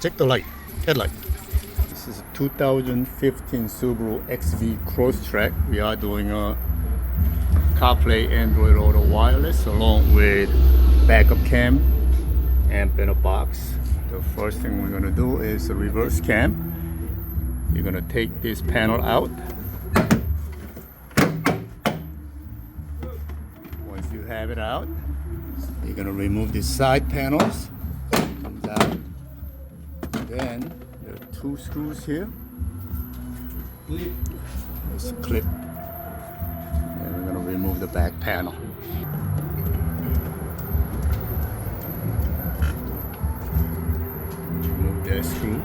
check the light, headlight. This is a 2015 Subaru XV Crosstrek. We are doing a CarPlay Android Auto wireless along with backup cam, amp in a box. The first thing we're gonna do is a reverse cam. You're gonna take this panel out. Once you have it out, you're gonna remove these side panels. Comes out. Then there are two screws here. There's a clip. And we're gonna remove the back panel. Remove that screw.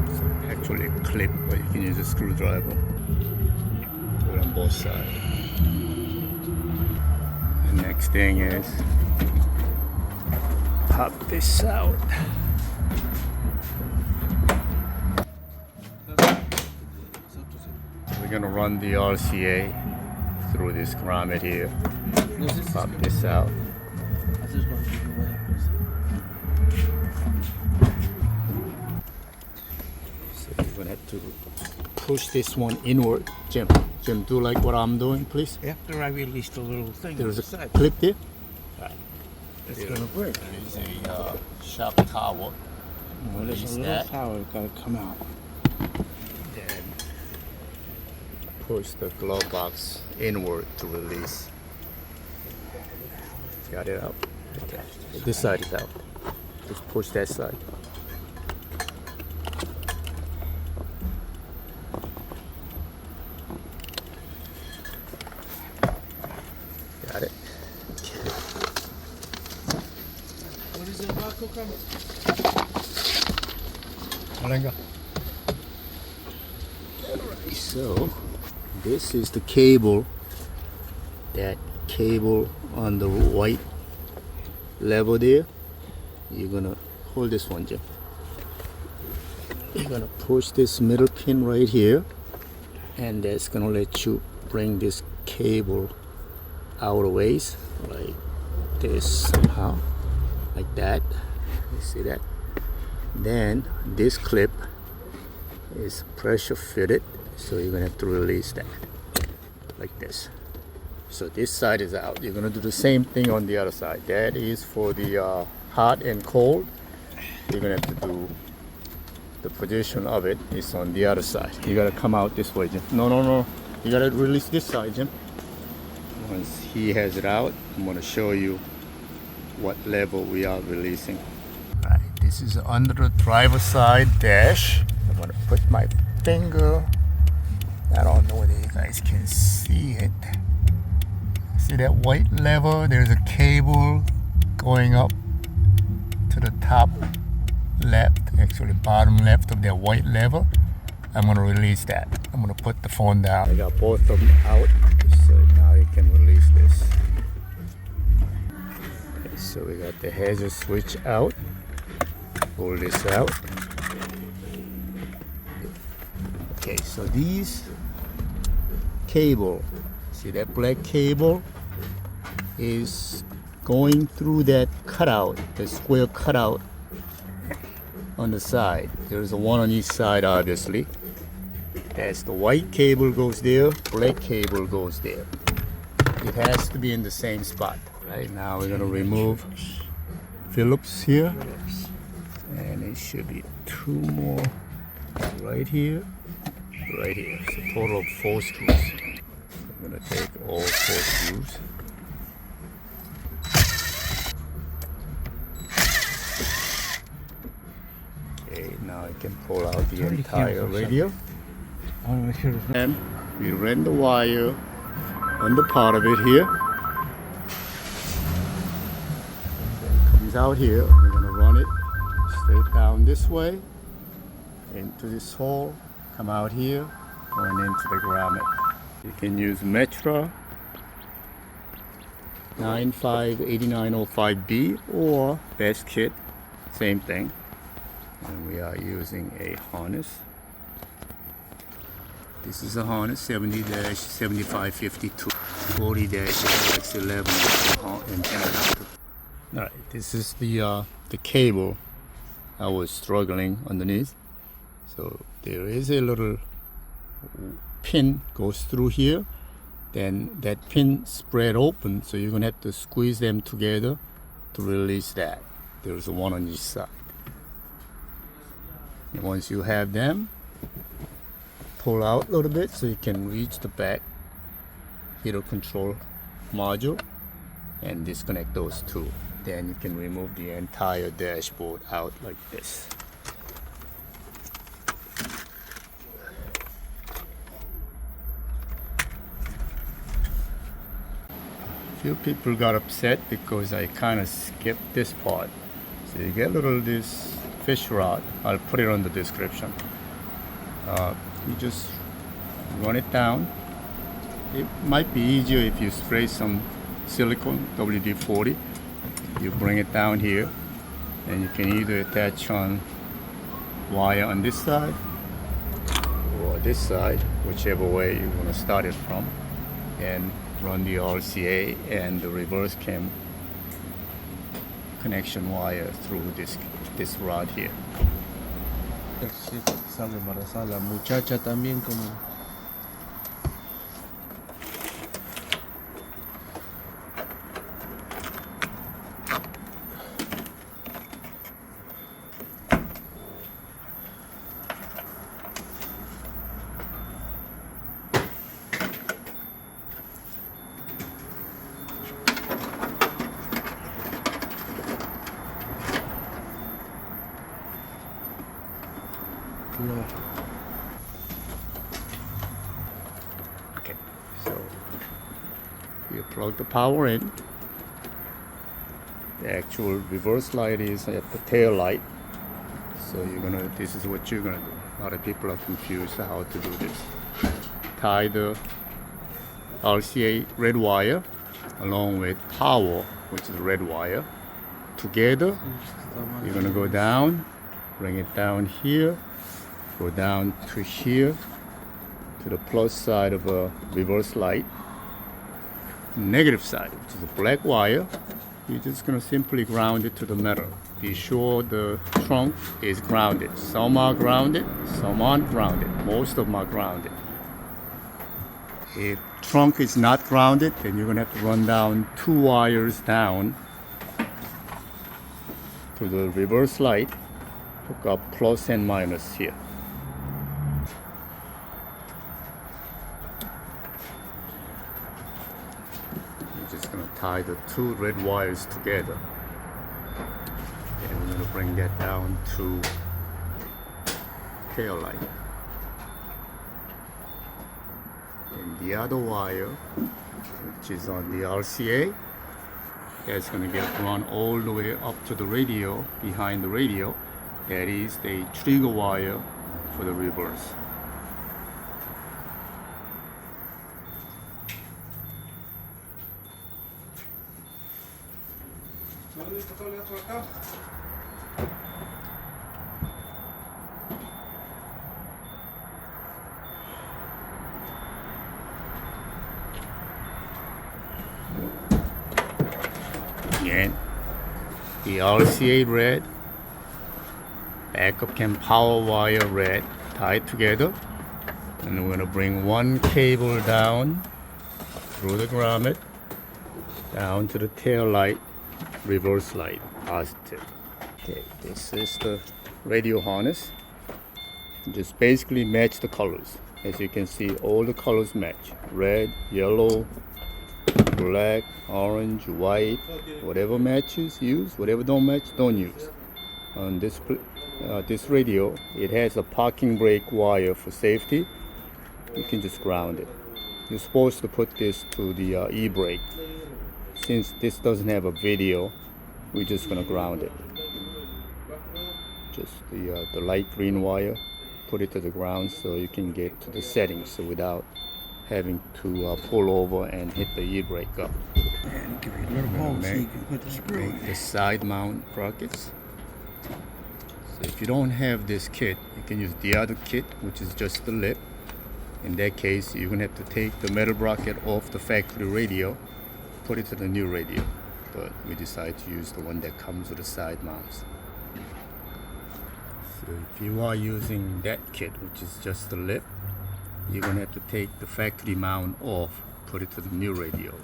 It's actually a clip, but you can use a screwdriver. Do it on both sides. The next thing is pop this out. We're gonna run the RCA through this grommet here. Pop this out. So you're gonna have to push this one inward. Jim, do like what I'm doing, please. After I release the little thing, There's a side, clip there. it's gonna break. There is a shock tower. Well, there's a Release little that. power gotta come out. Then push the glove box inward to release. Got it out? Okay. This side is out. Just push that side. Got it? What is it, Marco? So, this is the cable. That cable on the white level there. You're gonna hold this one, Jim. You're gonna push this middle pin right here, and that's gonna let you bring this cable out a ways, like this somehow, like that. You see that? Then this clip is pressure fitted, so you're gonna have to release that like this. So this side is out. You're gonna do the same thing on the other side. That is for the hot and cold. You're gonna have to do the position of it is on the other side. You gotta come out this way, Jim. No. You gotta release this side, Jim. Once he has it out, I'm gonna show you what level we are releasing. Right, this is under the driver's side dash. I'm gonna put my finger. I don't know whether you guys can see it. See that white lever? There's a cable going up to the top left, actually bottom left of that white lever. I'm gonna release that. I'm gonna put the phone down. I got both of them out, so now you can release this. Okay, so we got the hazard switch out. Pull this out. Okay, so these cable, see that black cable is going through that cutout, the square cutout on the side. There's a one on each side, obviously. As the white cable goes there, black cable goes there. It has to be in the same spot. Right now we're gonna remove Phillips here, and it should be two more right here, right here. It's a total of 4 screws. I'm gonna take all 4 screws. Okay, now I can pull out the entire radio. I want to make sure it's not. And we ran the wire on the part of it here. It comes out here. We're gonna run it straight down this way into this hole. Come out here, going into the grommet. You can use Metra 958905B or Best Kit, same thing. And we are using a harness. This is a harness 70-7552 40-LX11 antenna. Alright, this is the cable I was struggling underneath. So there is a little pin goes through here, then that pin spread open, so you're gonna have to squeeze them together to release that. There's one on each side. And once you have them, pull out a little bit so you can reach the back heater control module and disconnect those two. Then you can remove the entire dashboard out like this. Few people got upset because I kind of skipped this part. So you get this fish rod. I'll put it on the description. You just run it down. It might be easier if you spray some silicone WD-40. You bring it down here, and you can either attach on wire on this side or this side, whichever way you want to start it from, and run the RCA and the reverse cam connection wire through this rod here. Sí, sale embarazada la muchacha también como. No. Okay, so you plug the power in. The actual reverse light is at the tail light. So this is what you're gonna do. A lot of people are confused how to do this. Tie the RCA red wire along with power, which is red wire, together. You're gonna go down, bring it down here, go down to here, to the plus side of a reverse light. Negative side, which is a black wire, you're just going to simply ground it to the metal. Be sure the trunk is grounded. Some are grounded, some aren't grounded. Most of them are grounded. If trunk is not grounded, then you're going to have to run down 2 wires down to the reverse light, hook up plus and minus here. Just going to tie the 2 red wires together, and we're going to bring that down to tail light. And the other wire, which is on the RCA, that's going to get run all the way up to the radio, behind the radio. That is the trigger wire for the reverse. Again, the RCA red, backup cam power wire red, tied together, and we're going to bring one cable down through the grommet down to the tail light, reverse light, positive. Okay, this is the radio harness. Just basically match the colors. As you can see, all the colors match: red, yellow, black, orange, white. Whatever matches, use. Whatever don't match, don't use. On this radio, it has a parking brake wire for safety. You can just ground it. You're supposed to put this to the e-brake. Since this doesn't have a video, we're just gonna ground it. Just the light green wire, put it to the ground so you can get to the settings without having to pull over and hit the e-brake up. And give it a little hole so you can put the screw in. Make the side mount brackets. So if you don't have this kit, you can use the other kit, which is just the lip. In that case, you're gonna have to take the metal bracket off the factory radio, put it to the new radio. But we decided to use the one that comes with the side mounts. So if you are using that kit, which is just the lip, you're gonna have to take the factory mount off, put it to the new radio.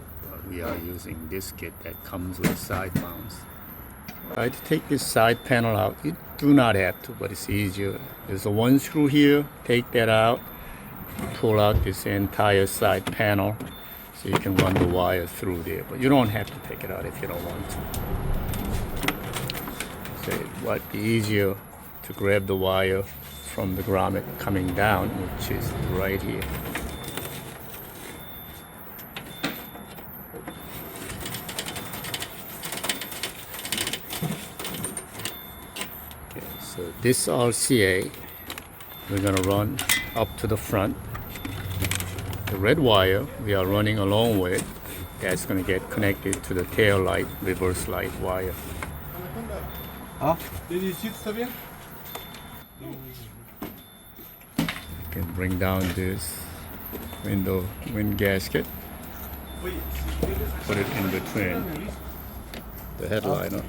We are using this kit that comes with side mounts. Try to take this side panel out. You do not have to, but it's easier. There's a one screw here. Take that out. Pull out this entire side panel so you can run the wire through there. But you don't have to take it out if you don't want to. So it might be easier to grab the wire from the grommet coming down, which is right here. Okay, so this RCA we're gonna run up to the front. The red wire we are running along with, that's gonna get connected to the tail light, reverse light wire. Ah, you Can bring down this wind gasket, put it in between the headliner.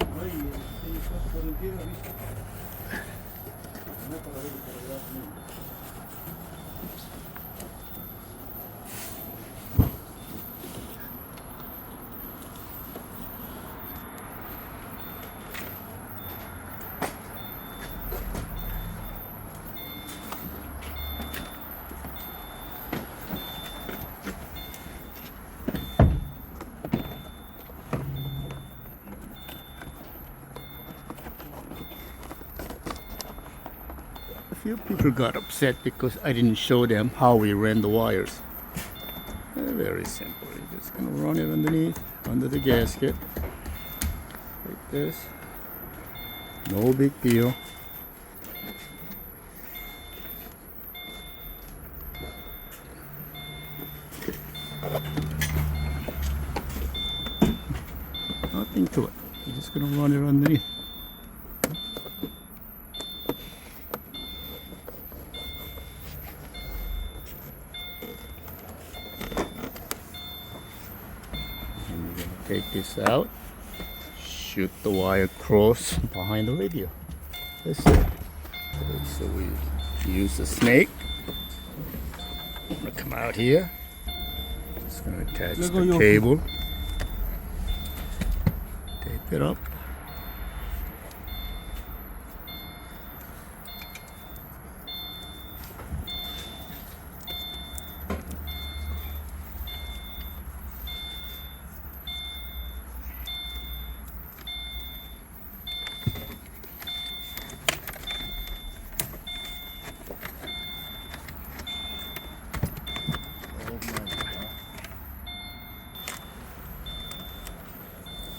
A few people got upset because I didn't show them how we ran the wires. Very simple. You're just gonna run it underneath, under the gasket, like this. No big deal. Nothing to it. You're just gonna run it underneath. Take this out, shoot the wire across behind the radio. That's it. Okay, so we use the snake. I'm gonna come out here. Just gonna attach the cable. Tape it up.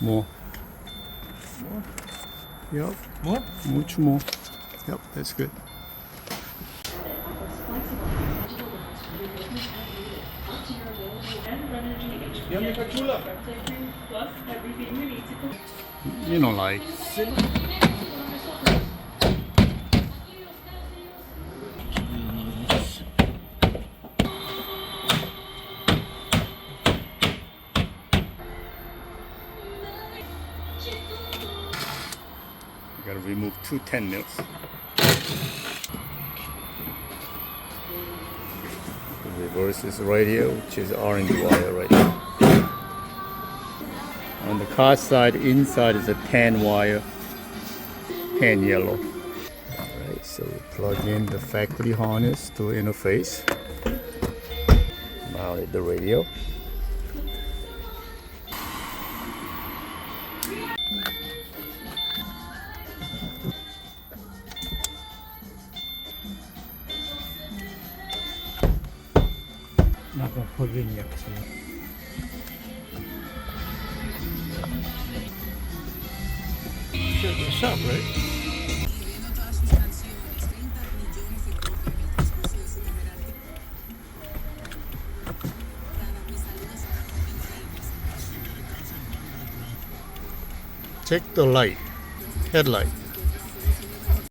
More. More? Yep. More? Much more. Yep, that's good. You know, like. Gotta remove two 10 mils. The reverse is right here, which is orange wire right here. On the car side, inside is a tan wire, tan yellow. Alright, so we plug in the factory harness to interface. Mounted the radio. Not gonna put it in yet. What's up, right? Check the light, headlight.